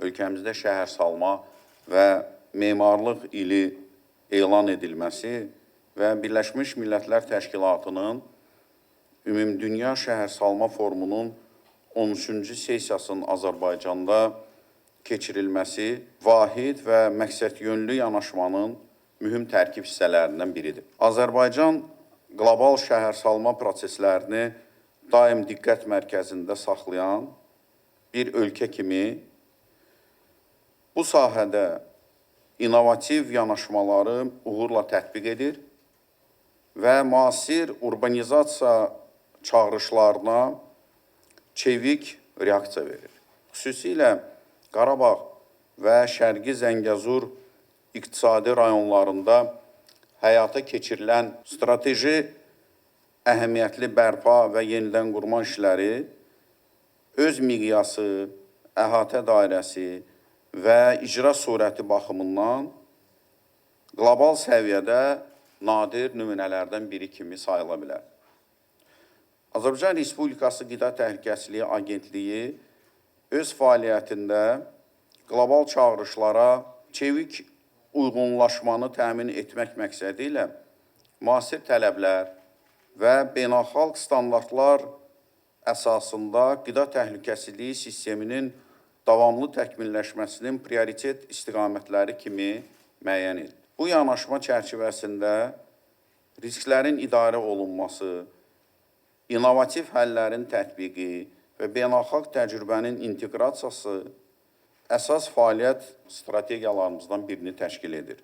ölkəmizdə şəhərsalma və memarlıq ili elan edilməsi və Birləşmiş Millətlər Təşkilatının Ümumdünya Şəhərsalma Forumunun 13-cü sessiyasının Azərbaycanda keçirilməsi vahid və məqsədyönlü yanaşmanın mühüm tərkib hissələrindən biridir. Azərbaycan qlobal şəhərsalma proseslərini daim diqqət mərkəzində saxlayan bir ölkə kimi bu sahədə innovativ yanaşmaları uğurla tətbiq edir və müasir urbanizasiya çağırışlarına çevik reaksiya verir. Xüsusilə Qarabağ və Şərqi Zəngəzur iqtisadi rayonlarında həyata keçirilən strateji əhəmiyyətli bərpa və yenidən qurma işləri öz miqyası, əhatə dairəsi və icra surəti baxımından qlobal səviyyədə nadir nümunələrdən biri kimi sayıla bilər. Azərbaycan Respublikası Qida Təhlükəsizliyi Agentliyi öz fəaliyyətində qlobal çağırışlara çevik uyğunlaşmanı təmin etmək məqsədi ilə müasir tələblər və beynəlxalq standartlar əsasında qida təhlükəsizliyi sisteminin davamlı təkmilləşməsinin prioritet istiqamətləri kimi müəyyən edilir. Bu yanaşma çərçivəsində risklərin idarə olunması, innovativ həllərin tətbiqi və beynəlxalq təcrübənin inteqrasiyası əsas fəaliyyət strategiyalarımızdan birini təşkil edir.